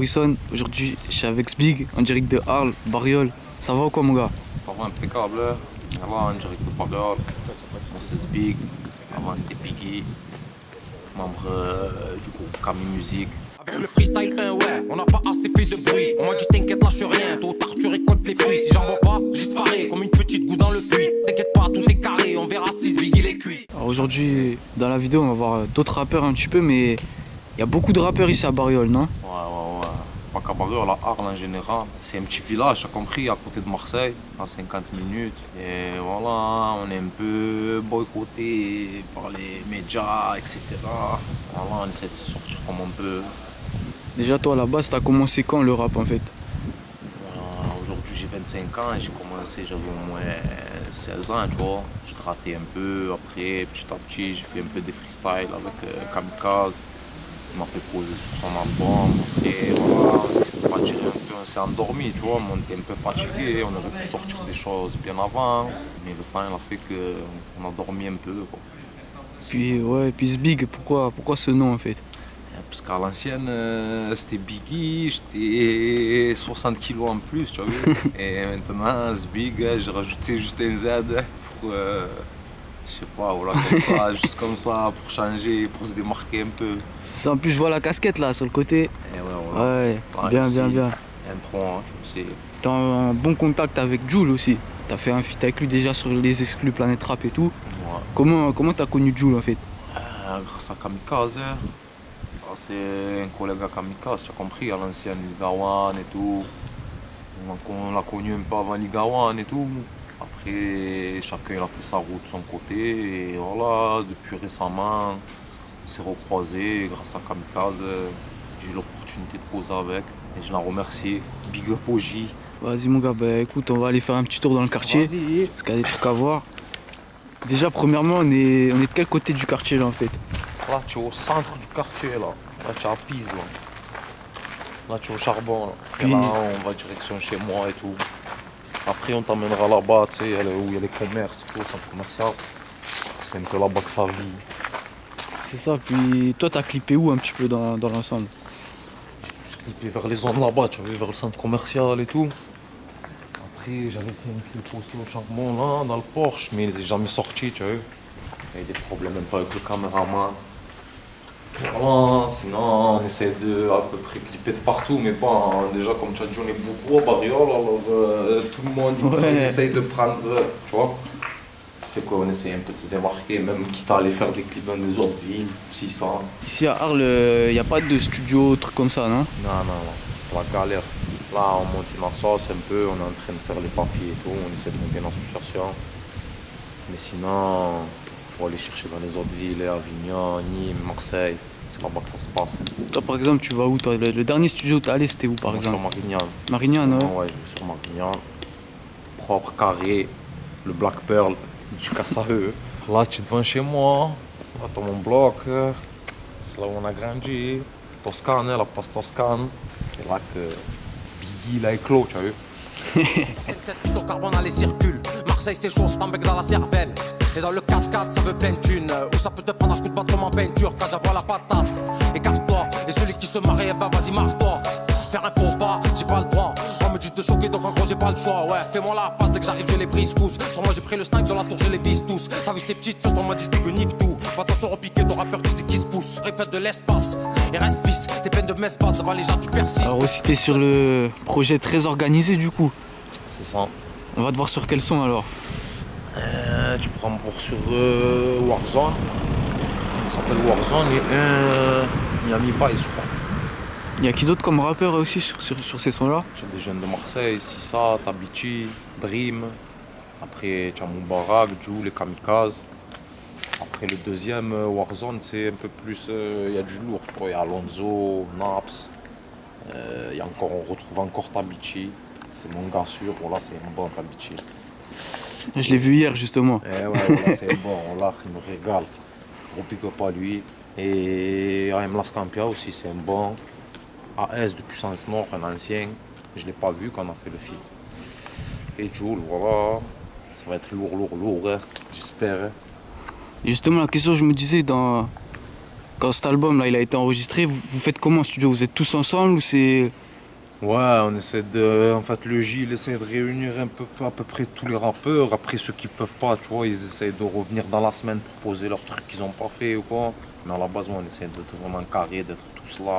Wilson. Aujourd'hui, je suis avec Sbig, en direct de Arles, Bariol. Ça va ou quoi, mon gars? Ça va impeccable. Voilà, en direct de Bariol. Moi, c'est Sbig. Avant, c'était Piggy. Membre du groupe Camille Musique. Avec le freestyle 1, ouais, on n'a pas assez fait de bruit. On m'a dit t'inquiète, lâche rien, tôt ou tard tu récoltes les fruits. Si j'en vois pas, je disparais comme une petite goutte dans le puits. T'inquiète pas, tout est carré, on verra si Sbig il est cuit. Alors aujourd'hui, dans la vidéo, on va voir d'autres rappeurs un petit peu, mais il y a beaucoup de rappeurs ici à Bariol, non? Ouais. Pas qu'à Bariol, à Arles en général. C'est un petit village, t'as compris, à côté de Marseille, à 50 minutes. Et voilà, on est un peu boycotté par les médias, etc. Voilà, on essaie de se sortir comme on peut. Déjà, toi, à la base, t'as commencé quand le rap, en fait? Aujourd'hui j'ai 25 ans et j'ai commencé, j'avais au moins 16 ans, tu vois. Je grattais un peu, après petit à petit j'ai fait un peu des freestyles avec Kamikaze. Il m'a fait poser sur son album, après voilà, c'est pas tiré un peu, on s'est endormi, tu vois, on était un peu fatigué, on aurait pu sortir des choses bien avant, mais le temps il a fait qu'on a dormi un peu, quoi. Puis Sbig, pourquoi ce nom, en fait? Parce qu'à l'ancienne, c'était Biggie, j'étais 60 kilos en plus, tu vois. Et maintenant, ce Big, j'ai rajouté juste un Z pour, je sais pas, voilà, comme ça, juste comme ça, pour changer, pour se démarquer un peu. C'est ça, en plus, je vois la casquette, là, sur le côté. Et ouais, voilà. Ouais, Pareil bien. ici, un tronc, tu sais. T'es en bon contact avec Jul aussi. T'as fait un feat avec lui déjà sur les exclus Planète Rap et tout. Ouais. Comment t'as connu Jul, en fait? Grâce à Kamikaze, hein. Ça, c'est un collègue à Kamikaze, tu as compris, à l'ancienne Liga One et tout. On l'a connu un peu avant Liga One et tout. Après, chacun il a fait sa route de son côté. Et voilà, depuis récemment, on s'est recroisés. Grâce à Kamikaze, j'ai eu l'opportunité de poser avec. Et je l'en remercie. Big up au J. Vas-y, mon gars, bah écoute, on va aller faire un petit tour dans le quartier. Vas-y. Parce qu'il y a des trucs à voir. Déjà, premièrement, on est de quel côté du quartier, là, en fait? Là, tu es au centre du quartier, là. Là, tu es à Pise, là. Là, tu es au charbon, là. Et là, on va direction chez moi et tout. Après, on t'emmènera là-bas, tu sais, où il y a les commerces et tout, le centre commercial. C'est un peu là-bas que ça vit. C'est ça, puis toi, t'as clippé où un petit peu dans l'ensemble? Plus clippé vers les zones là-bas, tu vois, vers le centre commercial et tout. Après, j'avais fait un clip aussi au charbon, là, dans le Porsche, mais il n'était jamais sorti, tu vois. Il y a eu des problèmes un peu avec le caméraman. Voilà, sinon on essaie de à peu près clipper de partout, mais bon, déjà comme tu as dit, on est beaucoup à Bariol, alors tout le monde Ouais. essaye de prendre, tu vois. Ça fait qu'on essaie un peu de se démarquer, même quitte à aller faire des clips dans des autres villes, si ça. Ici, à Arles, il n'y a pas de studio, truc comme ça, non? Non, c'est la galère. Là, on monte une sauce un peu, on est en train de faire les papiers et tout, on essaie de monter une association. Mais sinon, il faut aller chercher dans les autres villes, Avignon, Nîmes, Marseille. C'est là-bas que ça se passe. Toi, par exemple, tu vas où, toi? Le dernier studio où t'es allé, c'était où, par Moi, exemple? je suis sur Marignan. Marignan, ouais. Ouais, je vais sur Marignan. Propre, carré, le Black Pearl, du casse à eux. Là, tu es devant chez moi. Là, t'as mon bloc. C'est là où on a grandi. Toscane, la passe Toscane. C'est là que Biggie, il a éclos, tu as vu. 7-7, plutôt carbone, allez, circule. Marseille, c'est chaud, c'est un bec dans la cervelle. Et dans le 4x4, ça veut plein de thunes. Ou ça peut te prendre un coup de bâton en peinture quand j'avoue la patate. Écarte-toi, et celui qui se marie, bah vas-y, marre-toi. Faire un faux pas, j'ai pas le droit. On me dit de choquer, donc en gros, j'ai pas le choix. Ouais, fais-moi la passe, dès que j'arrive, je les brise tous. Sur moi, j'ai pris le snipe de la tour, je les vise tous. T'as vu ces petites fesses, on m'a dit que nique tout. Va t'en se repiquer, ton rappeur qui c'est qui se pousse. Répète de l'espace, et reste pisse. T'es pleine de m'espace, devant les gens, tu persistes. Alors aussi, t'es sur le projet très organisé, du coup. C'est ça. On va te voir sur quel son, alors? Tu prends me voir sur Warzone. Ça s'appelle Warzone et Miami Vice, je crois. Il y a qui d'autre comme rappeur aussi sur ces sons-là? Tu as des jeunes de Marseille, Sissa, Tabichi, Dream. Après, tu as Moubarak, Jules et Kamikaze. Après, le deuxième, Warzone, c'est un peu plus. Il y a du lourd, tu vois. Il y a Alonso, Naps. On retrouve encore Tabichi. C'est mon gars sûr. Voilà, c'est un bon Tabichi. Je l'ai vu hier, justement. Ouais, voilà, c'est bon. Là, il me régale. On pique pas lui. Et AM Las Campia aussi, c'est un bon. AS de Puissance Nord, un ancien. Je ne l'ai pas vu quand on a fait le film. Et Jules, voilà. Ça va être lourd, hein, j'espère. Et justement, la question, je me disais, quand cet album là il a été enregistré, vous faites comment en studio? Vous êtes tous ensemble ou c'est... Ouais, on essaie de. En fait, le J, il essaie de réunir à peu près tous les rappeurs. Après, ceux qui peuvent pas, tu vois, ils essayent de revenir dans la semaine pour poser leurs trucs qu'ils ont pas fait ou quoi. Mais à la base, ouais, on essaie d'être vraiment carré, d'être tous là.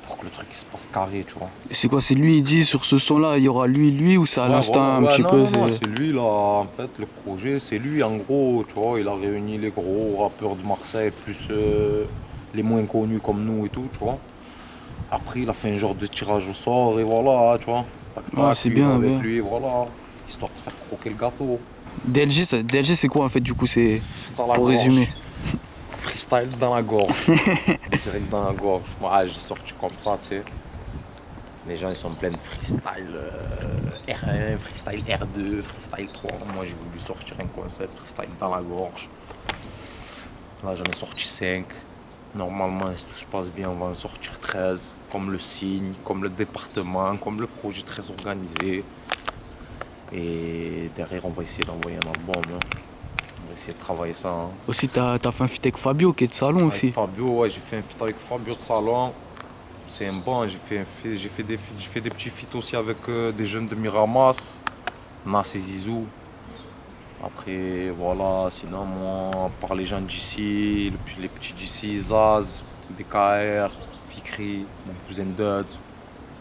Pour que le truc il se passe carré, tu vois. C'est quoi? C'est lui, il dit sur ce son là, il y aura lui ou c'est à l'instinct un petit non, peu non, c'est lui là, en fait, le projet, c'est lui en gros, tu vois, il a réuni les gros rappeurs de Marseille, plus les moins connus comme nous et tout, tu vois. Après, il a fait un genre de tirage au sort et voilà, tu vois. Tac, tac, Ouais, c'est lui, bien, avec bien. lui, voilà, histoire de faire croquer le gâteau. DLG c'est quoi en fait du coup? C'est Dans la pour gorge. résumer. Freestyle dans la gorge. Direct dans la gorge. Moi, j'ai sorti comme ça, tu sais. Les gens, ils sont pleins de freestyle R1, freestyle R2, freestyle 3. Moi, j'ai voulu sortir un concept freestyle dans la gorge. Là, j'en ai sorti 5. Normalement, si tout se passe bien, on va en sortir 13. Comme le signe, comme le département, comme le projet très organisé. Et derrière, on va essayer d'envoyer un album. Hein. On va essayer de travailler ça. Hein. Aussi t'as fait un feat avec Fabio qui est de salon Avec aussi. Fabio, ouais, j'ai fait un feat avec Fabio de Salon. C'est un bon, j'ai fait des petits feats aussi avec des jeunes de Miramas, Nas et Zizou. Après, voilà, sinon, moi, par les gens d'ici, puis les petits d'ici, Zaz, BKR, Fikri, mon cousin Dud,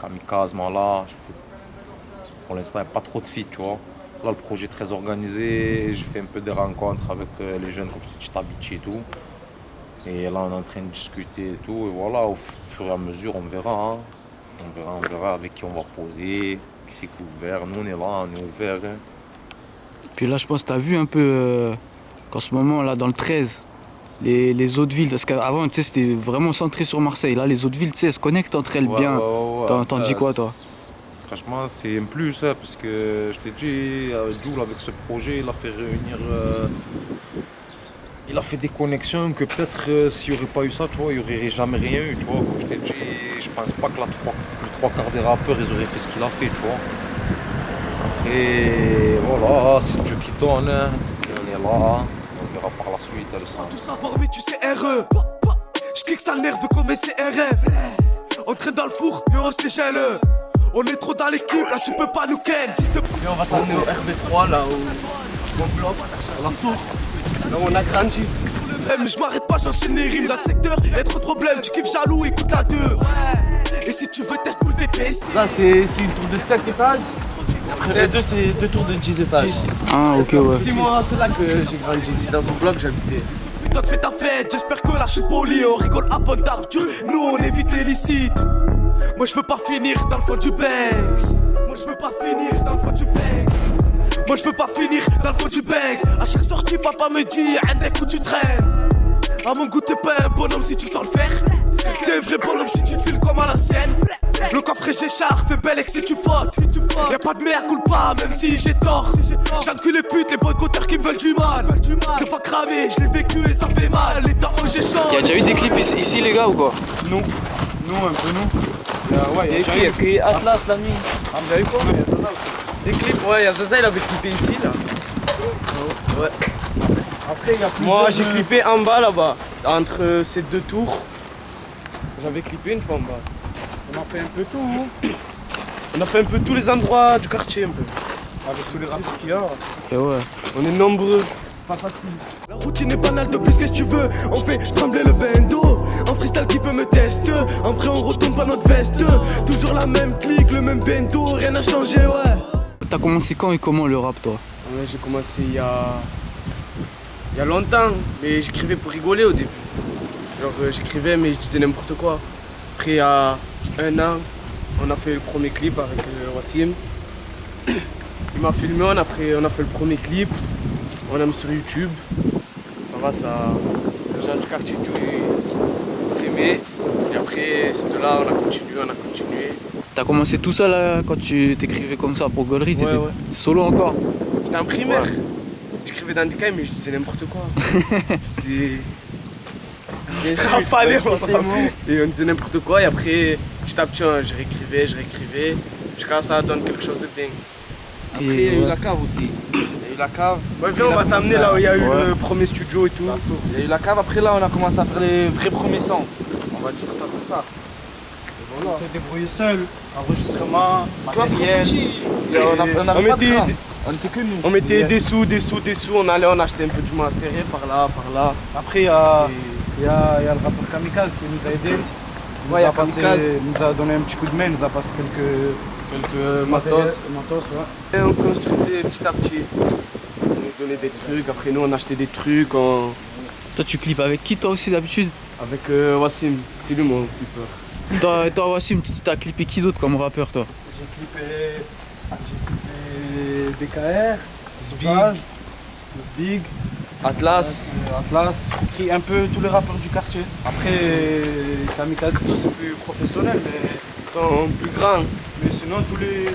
Kamikaze, Mala. Pour l'instant, il n'y a pas trop de feats, tu vois. Là, le projet est très organisé, j'ai fait un peu des rencontres avec les jeunes, comme je te dis, Tabichi et tout. Et là, on est en train de discuter et tout. Et voilà, au fur et à mesure, on verra. Hein. On verra avec qui on va poser, qui c'est qui est ouvert. Nous, on est là, on est ouvert. Hein. Puis là je pense que t'as vu un peu qu'en ce moment là dans le 13, les autres villes, parce qu'avant tu sais c'était vraiment centré sur Marseille. Là les autres villes tu sais elles se connectent entre elles bien. T'en dis quoi toi? Franchement, c'est un plus, hein, parce que je t'ai dit, Jules, avec ce projet, il a fait réunir. Il a fait des connexions que peut-être s'il n'y aurait pas eu ça, tu vois, il n'y aurait jamais rien eu, tu vois. Comme je t'ai dit, je pense pas que les trois quarts des rappeurs, ils auraient fait ce qu'il a fait, tu vois. Après, voilà, c'est Dieu qui donne, hein. On est là, on verra par la suite, le sang. Tout savoir, mais tu sais RE. J'clique ça le nerve comme un CRF. On traîne dans le four, mais on se l'échelle. On est trop dans l'équipe, là tu peux pas nous ken. Et on va t'emmener au RB3 là où mon bloc, à la tour, là où on a grandi. Mais je m'arrête pas, j'enchaîne les rimes dans le secteur. Y'a trop de problèmes, tu kiffes jaloux, écoute la 2. Et si tu veux test tout le VPS. Là c'est une tour de 7 étages. Après deux c'est deux tours de 10 étages. Ah ok ouais. 6 mois, c'est là que j'ai grandi. C'est dans son bloc que j'habitais. Toi tu fais ta fête, j'espère que là je suis poli. On rigole à bonne taf, nous on évite l'illicite. Moi je veux pas finir dans le fond du Banks. Moi je veux pas finir dans le fond du Banks. Moi je veux pas finir dans le fond du Banks. À chaque sortie papa me dit Andek où tu traînes. À mon goût t'es pas un bonhomme si tu sors le faire. T'es un vrai bonhomme si tu te files comme à la scène. Le coffre Géchard fait belle et que si tu fautes. Y'a pas de merde culpa même si j'ai tort. J'encule les putes, les boycotteurs qui me veulent du mal. Deux fois cramé, je l'ai vécu et ça fait mal. Les temps où j'ai chaud. Y'a déjà eu des clips ici les gars ou quoi? Nous, un peu nous. Ouais, il y a écrit Atlas la nuit. Ah, vous avez quoi? Des clips, ouais, il y a Zaza, il avait clippé ici là. Ouais. Après, il y a plus. Moi, j'ai clippé en bas là-bas, entre ces deux tours. J'avais clippé une fois en bas. On a fait un peu tout, hein. On a fait un peu tous les endroits du quartier un peu. Avec tous les rappeurs qu'il y a. Et ouais. On est nombreux. Pas facile. La routine est banale de plus, qu'est-ce que tu veux? On fait trembler le bendo. En freestyle qui peut me tester. En vrai on retourne pas notre veste. Toujours la même clique, le même bendo. Rien n'a changé, ouais. T'as commencé quand et comment le rap toi? Ouais, j'ai commencé il y a longtemps, mais j'écrivais pour rigoler au début. Genre j'écrivais mais je disais n'importe quoi. Après il y a un an, on a fait le premier clip avec Wassim. Il m'a filmé, on a fait le premier clip, on a mis sur YouTube. Ça va, les gens du quartier tout s'aimaient. Et après c'est de là on a continué. T'as commencé tout seul là, quand tu t'écrivais comme ça pour Gollery? T'étais Ouais. solo encore? J'étais en primaire. Ouais. J'écrivais dans des cahiers mais je disais n'importe quoi. J'ai rafalé et on disait n'importe quoi et après petit à petit je réécrivais jusqu'à ce que ça donne quelque chose de bien. Après il y a eu la cave aussi. Il y eu la cave. Ouais, viens, on va t'amener là où il y a eu le premier studio et tout. Il y a eu la cave, après là on a commencé à faire les vrais premiers sons. On va dire ça comme ça. Voilà. On s'est débrouillé seul, enregistrement, matériel. On était que nous. On mettait des sous, on allait, on achetait un peu du matériel par là. Après il y a le rappeur Kamikaze qui nous a aidés. Il nous a donné un petit coup de main, il nous a passé quelques matos. Ouais. Et on construisait petit à petit. On nous donnait des trucs, après nous on achetait des trucs. Toi tu clips avec qui toi aussi d'habitude? Avec Wassim, c'est lui mon clipper. Toi Wassim, t'as clippé qui d'autre comme rappeur toi? J'ai clippé DKR, Zbig, Atlas, j'ai écrit un peu tous les rappeurs du quartier. Après Kamikaze c'est plus professionnel mais ils sont plus grands. Mais sinon tous les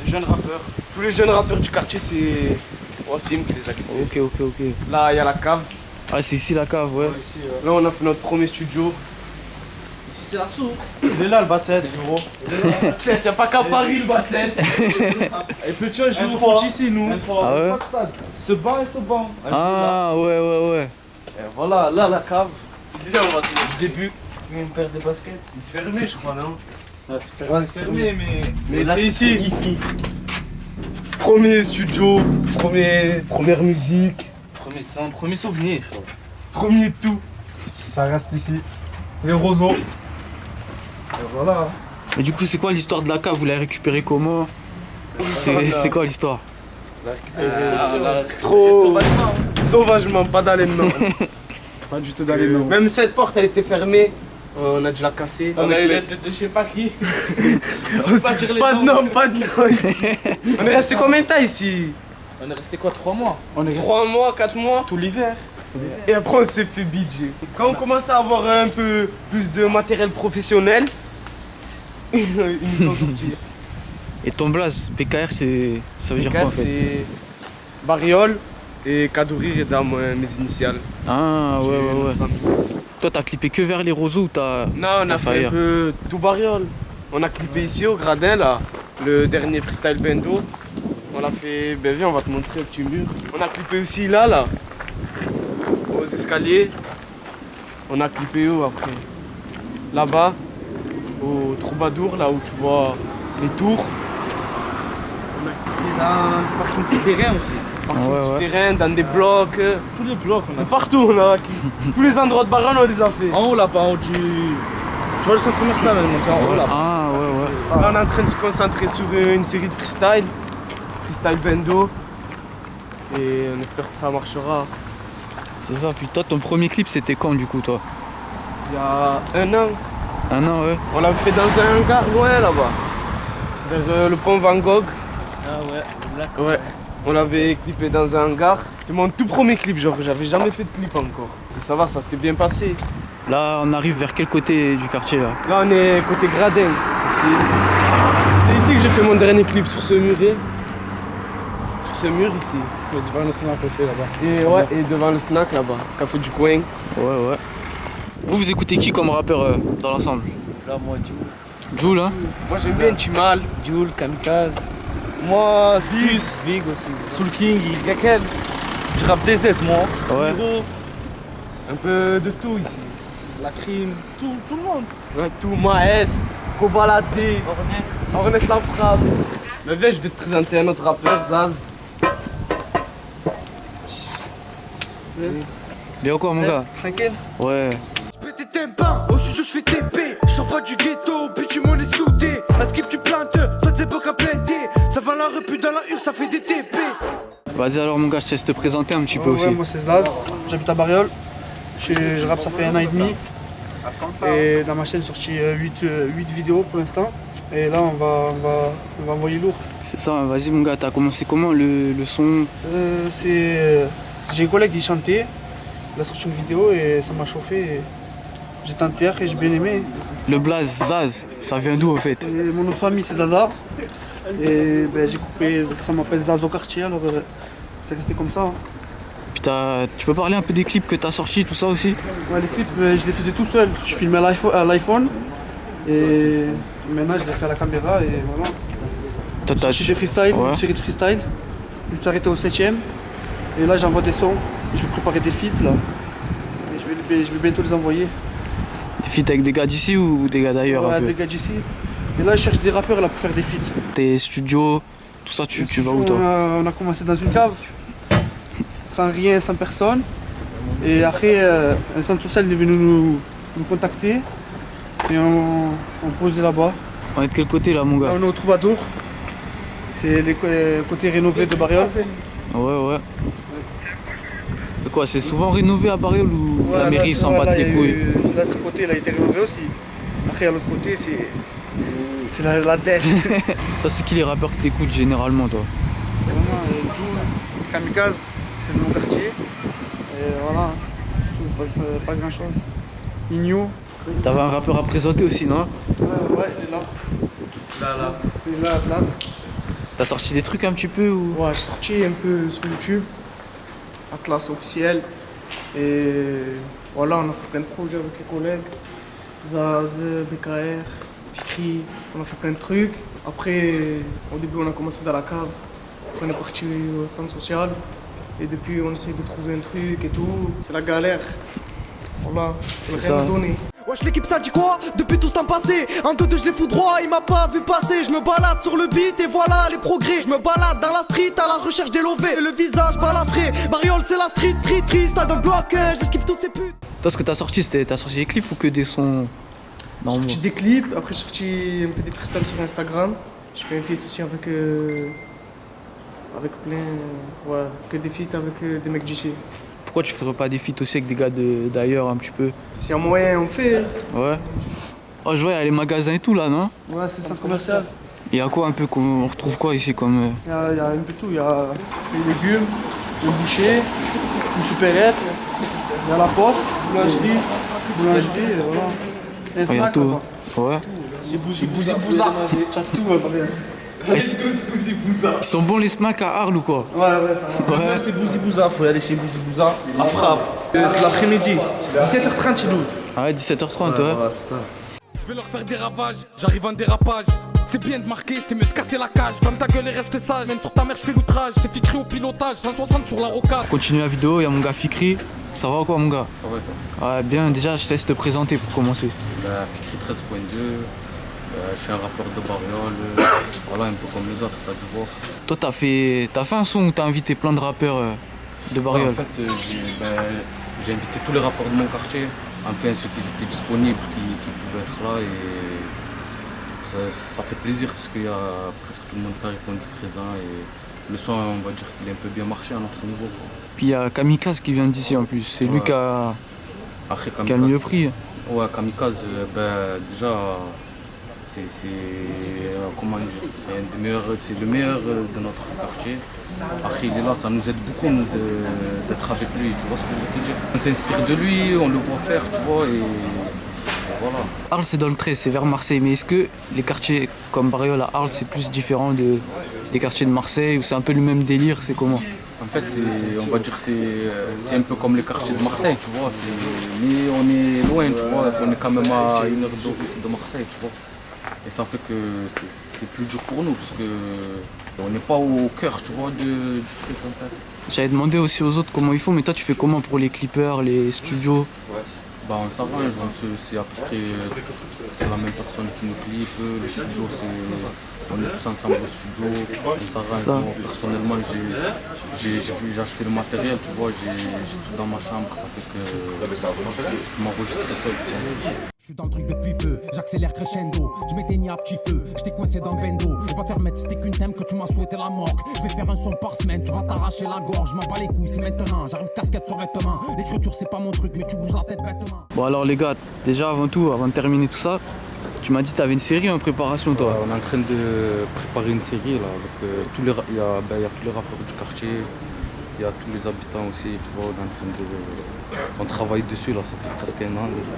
jeunes rappeurs. Tous les jeunes rappeurs du quartier c'est Wassim qui les a clippés. Ok. Là il y a la cave. Ah c'est ici la cave ouais. Ici, là on a fait notre premier studio. Ici c'est la source. Il est là le Batset gros. T'as pas qu'à Paris le Batset. Et petit un jour foot ici nous. Ah ouais. Ce banc et ce banc. Ah ouais. Et voilà, là la cave. Déjà on va dire du début. Une paire de baskets. Il se fermait je crois non? C'est fermé mais c'était ici. Premier studio, première musique, premier son, premier souvenir. Premier tout. Ça reste ici. Les roseaux. Et voilà. Mais du coup c'est quoi l'histoire de la cave? Vous l'avez récupérée comment? C'est quoi l'histoire? Trop sauvagement, pas dans les noms. Pas du tout dans les noms. Même cette porte elle était fermée. On a dû la casser. On a eu l'aide de je sais pas qui. Pas de nom. On est resté combien de temps ici? On est resté quoi, 3 mois? 3 mois, 4 mois. Tout l'hiver. Et après on s'est fait budget. Quand on commence à avoir un peu plus de matériel professionnel, ils nous ont sortis. Et ton blaze, PKR ça veut dire quoi en fait? C'est Bariol et Kadourir et dans mes initiales. Ah ouais. Toi t'as clippé que vers les roseaux ou t'as... Non on a fait un peu tout Bariol. On a clippé ici au Gradin là, le dernier freestyle bendo. On l'a fait, ben viens on va te montrer un petit mur. On a clippé aussi là, aux escaliers. On a clippé où après? Là-bas, au Troubadour, là où tu vois les tours. On a clippé dans le parking souterrain aussi. Parking souterrain, dans des blocs. Tous les blocs on a fait. Partout on a tous les endroits de Baron on les a fait. En haut là-bas, en haut du... Tu vois le centre commercial, elle monte en haut là. Ah ouais. Là on est en train de se concentrer sur une série de freestyle bendo. Et on espère que ça marchera. C'est ça, puis toi ton premier clip c'était quand du coup toi? Il y a 1 an. 1 an ouais. On l'avait fait dans un hangar loin là-bas. Vers le pont Van Gogh. Ah ouais, black. Ouais. On l'avait clippé dans un hangar. C'était mon tout premier clip, genre j'avais jamais fait de clip encore. Et ça va, ça s'était bien passé. Là on arrive vers quel côté du quartier là? Là on est côté Gradin. Ici. C'est ici que j'ai fait mon dernier clip sur ce muret. Sur ce mur ici. Devant le snack aussi là-bas. Et ouais, et devant le snack là-bas. Café du coin. Ouais. Vous écoutez qui comme rappeur dans l'ensemble? Là moi Jules. Jules hein? Moi j'aime bien Tumal. Jules, Kamikaze. Moi Spus. Big aussi. Soul King, Gakel. Je rappe des Z moi. Ouais. Gros. Un peu de tout ici. La crime, tout le monde. Ouais, tout, Maes, Kobalade, Ornette la frappe. Mais viens, je vais te présenter un autre rappeur, Zaz. Bien quoi mon gars? Tranquille. Ouais. J'pète tes tympans, au studio j'fais TP. J'sors pas du ghetto, bitume on est soudé. À skip tu plantes, toi t'es beau qu'à planter. Ça va la repu dans la hure, ça fait des TP. Vas-y alors mon gars, je te laisse te présenter un petit peu aussi. Ouais, moi c'est Zaz, j'habite à Bariol. Je rappe ça fait 1 an et demi. Et dans ma chaîne sorti 8 vidéos pour l'instant. Et là on va envoyer lourd. C'est ça, vas-y mon gars, t'as commencé comment le son? J'ai un collègue qui chantait, il a sorti une vidéo et ça m'a chauffé. Et j'ai tenté et j'ai bien aimé. Le blaze, Zaz, ça vient d'où en fait? Et mon nom de famille c'est Zaza. Et j'ai coupé, ça m'appelle Zaz au quartier, alors c'est resté comme ça. Hein. Puis tu peux parler un peu des clips que t'as sortis, tout ça aussi? Ouais, les clips, je les faisais tout seul. Je filmais à l'iPhone et maintenant je les fais à la caméra et voilà. J'ai des freestyles, une série de freestyle. Je me suis arrêté au 7ème. Et là, j'envoie des sons. Et je vais préparer des feats là. Et je vais bientôt les envoyer. Des feats avec des gars d'ici ou des gars d'ailleurs? Ouais, des gars d'ici. Et là, je cherche des rappeurs là pour faire des feats. Tes studios, tout ça, tu vas où toi? On a commencé dans une cave. Sans rien, sans personne. Et après, un centre social est venu nous contacter. Et on posait là-bas. On est de quel côté là, mon gars? Là, on est au Troubadour. C'est les côtés rénovés de Bariol. Ouais. Et quoi, c'est souvent rénové à Bariol ou Ouais, la mairie s'en bat les couilles? Là, ce côté là, il a été rénové aussi. Après, à l'autre côté, c'est la dèche. Toi, c'est qui les rappeurs que t'écoutes généralement, toi? Vraiment, June, Kamikaze, c'est de mon quartier. Et voilà, c'est tout, pas grand chose. Igno. T'avais un rappeur à présenter aussi, non? Ouais, il est là. Là. Il est là, Atlas. T'as sorti des trucs un petit peu ou? Ouais, j'ai sorti un peu sur YouTube. Atlas officiel. Et voilà, on a fait plein de projets avec les collègues. Zaz, BKR, Fikri, on a fait plein de trucs. Après, au début, on a commencé dans la cave. Après, on est parti au centre social. Et depuis, on essaie de trouver un truc et tout. C'est la galère. Voilà, on n'a rien à donner. Wesh l'équipe ça dit quoi? Depuis tout ce temps passé, en 2-2 je l'ai fous droit, il m'a pas vu passer. Je me balade sur le beat et voilà les progrès. Je me balade dans la street à la recherche des lovés. Et le visage balafré, Bariol c'est la street triste. T'as dans le bloc, j'esquive toutes ces putes. Toi, ce que t'as sorti, t'as sorti des clips ou que des sons J'ai normaux? sorti des clips, après j'ai sorti un peu des freestyles sur Instagram. J'ai fait un feat aussi avec plein, ouais, que des feats avec des mecs d'ici. Pourquoi tu ferais pas des feats aussi avec des gars d'ailleurs un petit peu? S'il y a moyen, on fait. Ouais. Oh, je vois, il y a les magasins et tout là, non? Ouais, c'est centre commercial. Il y a quoi un peu, on retrouve quoi ici comme... Il y a un peu tout, il y a les légumes, le boucher, une supérette, il y a la poste, boulangerie, et voilà. Et un Il y a snack, tout. là-bas. Ouais. J'ai bousé bouza. T'as tout, Bariol. Ils sont bons les snacks à Arles ou quoi? Ouais, ça va. Ouais. C'est Bouzi Bouza, faut y aller chez Bouzi Bouza, à frappe. C'est l'après-midi, 17h30 il ouvre. Ah ouais, 17h30, ouais. Voilà, c'est ça. Je vais leur faire des ravages, j'arrive en dérapage. C'est bien de marquer, c'est mieux de casser la cage. Ferme ta gueule et reste sage, même sur ta mère je fais l'outrage. C'est Fikri au pilotage, 160 sur la rocade. Continue la vidéo, il y a mon gars Fikri. Ça va ou quoi, mon gars? Ça va et toi? Ouais, bien, déjà, je te laisse te présenter pour commencer. Fikri 13.2, je suis un rappeur de Bariol, voilà, un peu comme les autres, t'as dû voir. Toi, t'as fait un son où t'as invité plein de rappeurs de Bariol? En fait, j'ai invité tous les rappeurs de mon quartier, enfin ceux qui étaient disponibles, qui pouvaient être là, et ça fait plaisir parce qu'il y a presque tout le monde qui a répondu présent, et le son, on va dire qu'il a un peu bien marché à notre niveau, quoi. Puis il y a Kamikaze qui vient d'ici en plus, c'est lui qui a le mieux pris. Ouais, Kamikaze, déjà, comment dire, c'est le meilleur de notre quartier. Après il est là, ça nous aide beaucoup nous, d'être avec lui, tu vois ce que je veux te dire. On s'inspire de lui, on le voit faire, tu vois, et voilà. Arles c'est dans le 13, c'est vers Marseille, mais est-ce que les quartiers comme Bariol à Arles c'est plus différent des quartiers de Marseille ou c'est un peu le même délire, c'est comment? En fait, on va dire que c'est un peu comme les quartiers de Marseille, tu vois, mais on est loin, tu vois, on est quand même à 1 heure de Marseille, tu vois. Et ça fait que c'est plus dur pour nous, parce qu'on n'est pas au cœur, tu vois, du truc en fait. J'avais demandé aussi aux autres comment ils font, mais toi tu fais comment pour les clippers, les studios? Bah on s'arrange, c'est à peu près c'est la même personne qui nous clip, le studio on est tous ensemble au studio, on s'arrange. Personnellement j'ai acheté le matériel, tu vois, j'ai tout dans ma chambre, ça fait que je peux m'enregistrer seul. Je suis dans le truc depuis peu, j'accélère crescendo, je m'éteignais à petit feu, j'étais coincé dans le bendo. On va te faire mettre, c'était qu'une thème que tu m'as souhaité la mort. Je vais faire un son par semaine, tu vas t'arracher la gorge, je m'en bats les couilles, c'est maintenant. J'arrive casquette sur vêtements, l'écriture c'est pas mon truc, mais tu bouges la tête bêtement. Bon alors les gars, déjà avant tout, avant de terminer tout ça, tu m'as dit que tu avais une série en préparation toi. On est en train de préparer une série là, avec il y a tous les rappeurs du quartier, il y a tous les habitants aussi, tu vois, on travaille dessus là, ça fait presque 1 an déjà.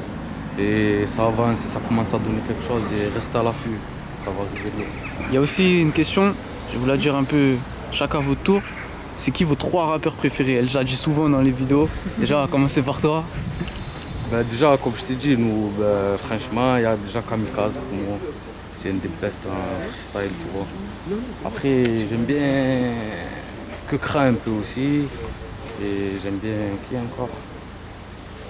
Et ça avance et ça commence à donner quelque chose et restez à l'affût, ça va arriver lourd. Il y a aussi une question, je vais vous la dire un peu chacun à votre tour. C'est qui vos 3 rappeurs préférés? Elle l'a dit souvent dans les vidéos. Déjà, on va commencer par toi. Déjà, comme je t'ai dit, nous, franchement, il y a déjà Kamikaze pour moi. C'est un des best en freestyle, tu vois. Après, j'aime bien que Kra un peu aussi. Et j'aime bien qui encore?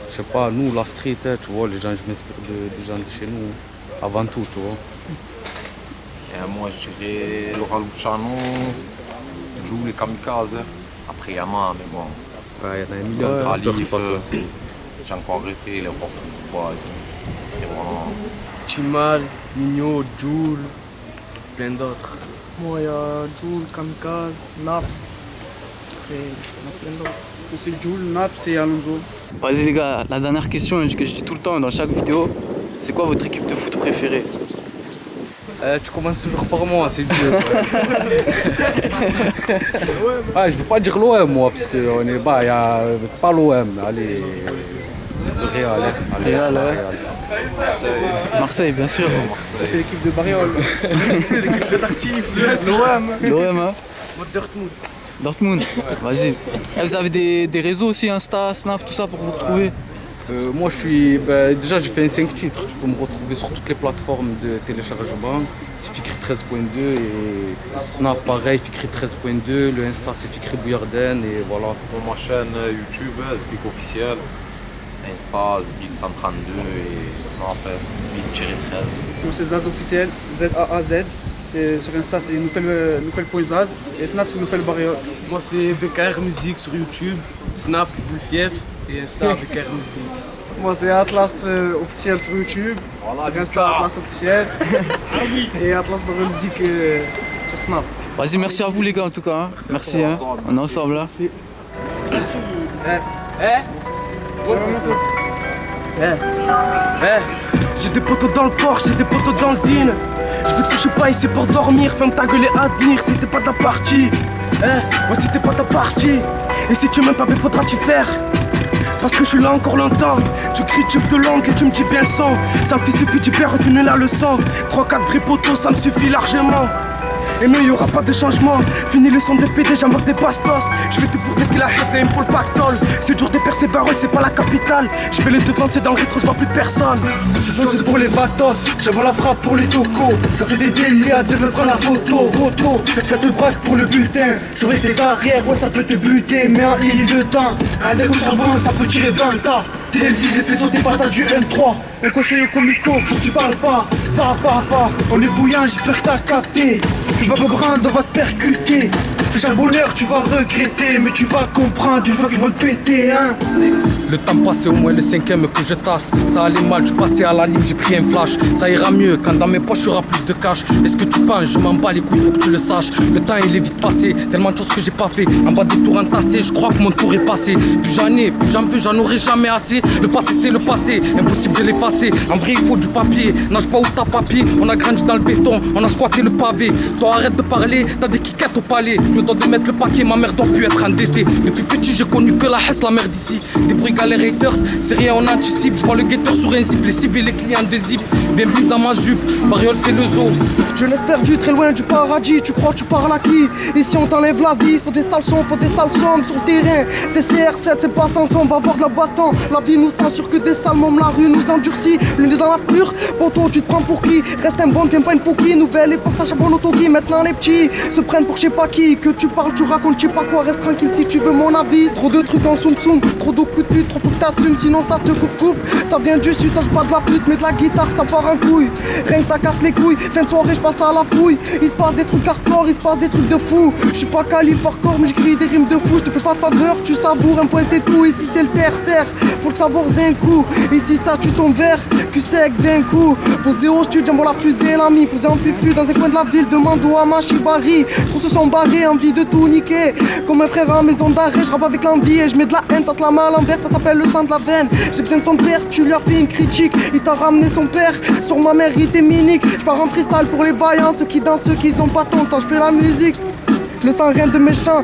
Je sais pas, nous, la street, tu vois, les gens, je m'inspire des gens de chez nous, avant tout, tu vois. Et moi, je dirais Laura Luciano, Jules et Kamikaze. Après, il y en a, mais bon. Ouais, il y en a un million. Salif, j'ai encore arrêté, il est encore fou, quoi. Et voilà. Timal, Nino, Jules, plein d'autres. Moi, il y a Jules, Kamikaze, Naps. Après, il y en a plein d'autres. C'est Jules, Naps et Alonso. Vas-y les gars, la dernière question que je dis tout le temps dans chaque vidéo, c'est quoi votre équipe de foot préférée? Tu commences toujours par moi, c'est dur. Je veux pas dire l'OM moi, parce qu'on est bas, il n'y a pas l'OM, allez, le Real. Real, ouais. Marseille, bien sûr. C'est l'équipe de Bariol. L'équipe de Tartif. L'OM, hein? Moi, Dortmund. Dortmund, vas-y. Et vous avez des réseaux aussi, Insta, Snap, tout ça pour vous retrouver? Moi je suis. Déjà j'ai fait un 5 titres, tu peux me retrouver sur toutes les plateformes de téléchargement. C'est Fikri 13.2 et Snap pareil, Fikri 13.2, le Insta c'est Fikri Bouillarden et voilà. Pour ma chaîne YouTube, Zbik officiel, Insta, Zbik 132 et Snap, Zbik-13. Moi, c'est Zaz officiel, Z-A-A-Z. Et sur Insta, c'est Noufel.Zaz. Et Snap, c'est Noufel Bariol. Moi, c'est BKR Musique sur YouTube, Snap, Boulfief et Insta, BKR Musique. Moi, c'est Atlas officiel sur YouTube. Sur Insta, Atlas officiel. Et Atlas Bariol Zik sur Snap. Vas-y, merci à vous les gars en tout cas. Hein. Merci, hein. On est ensemble là. J'ai des poteaux dans le Porsche, j'ai des poteaux dans le din. Je veux toucher pas ici pour dormir, ferme ta gueule et admire si t'es pas ta partie. Moi si t'es pas ta partie. Et si tu m'aimes pas, ben faudra t'y faire. Parce que je suis là encore longtemps. Tu critiques de langue et tu me dis bien le son. Sale fils de pute, tu perds, retenez la leçon. 3-4 vrais poteaux, ça me suffit largement. Et non, y'aura pas de changement. Fini le son des PD, j'invoque des bastos. Je vais te prouver ce qu'il a fait, là il me faut le pactole. C'est dur de perdre ses paroles, c'est pas la capitale. Je vais les devancer dans le rétro, je vois plus personne. Ce son c'est pour les vatos, j'envoie la frappe pour les tocos. Ça fait des délires, de me prendre la photo. Roto, ça te braque pour le bulletin. Sauver tes arrières, ouais ça peut te buter. Mais en il de temps, un déco charbon, ça peut tirer dans le tas. TMZ, je l'ai fait sauter patates du M3. Un conseiller comico, faut que tu parles pas. On est bouillant, j'espère que t'as capté. Tu vas me prendre, on va te percuter. Fais un bonheur, tu vas regretter. Mais tu vas comprendre, une fois qu'ils vont te péter, hein. Le temps passé, au moins le 5ème que je tasse. Ça allait mal, je passais à la ligne, j'ai pris un flash. Ça ira mieux quand dans mes poches y'aura plus de cash. Est-ce que tu penses, je m'en bats les couilles, faut que tu le saches. Le temps il est vite passé, tellement de choses que j'ai pas fait. En bas des tours entassés, je crois que mon tour est passé. Plus j'en ai, plus j'en veux, j'en aurai jamais assez. Le passé c'est le passé, impossible de l'effacer. En vrai il faut du papier, nage pas où t'as papier. On a grandi dans le béton, on a squatté le pavé. Toi arrête de parler, t'as des kikettes au palais. Je me dois de mettre le paquet, ma mère doit plus être endettée. Depuis petit j'ai connu que la hesse, la merde ici. Des bruits les haters, c'est rien on anticipe. Je vois le guetteur sur un zip, les civils les clients de zip. Bienvenue dans ma jupe, Bariol c'est le zoo. Jeunesse perdue, très loin du paradis. Tu crois tu parles à qui? Ici on t'enlève la vie, faut des sales sons, faut des sales sommes sur le terrain. C'est CR7, c'est pas sans on va avoir de la baston. La vie nous censure que des sales mômes, la rue nous endurcit. L'une est dans la pure, poto tu te prends pour qui? Reste un bon, viens pas une pouquille. Nouvelle époque, ça charbonne autogui. Maintenant les petits se prennent pour je sais pas qui. Que tu parles, tu racontes, je sais pas quoi. Reste tranquille si tu veux mon avis. Trop de trucs en soum soum, trop de coups de pute, trop faut que t'assumes. Sinon ça te coupe. Ça vient du sud, ça joue pas de la flûte, mais de la guitare, ça part en couille. Rien que ça casse les couilles, fin de soirée, je passe à la fouille. Il se passe des trucs hardcore, il se passe des trucs de fou. Je suis pas calife hardcore, mais j'écris des rimes de fou. Je te fais pas faveur, tu savoures, un point c'est tout. Ici c'est le terre-terre, faut le savoir c'est un coup. Ici ça tue ton verre, cul sec d'un coup. Posé au studio, j'envoie la fusée l'ami. Posé en fufu dans un coin de la ville, demande à Machibari. Trop se sont barrés, envie de tout niquer. Comme un frère en maison d'arrêt, je rappe avec l'envie et je mets de la haine, ça te la met à l'envers, ça t'appelle le sang de la veine. J'ai besoin de son père, tu lui as fait une critique. Il t'a ramené son père, sur ma mère il était minique. Je pars en freestyle pour les vaillants, ceux qui dansent, ceux qui ont pas ton temps. Je fais la musique, le sang rien de méchant.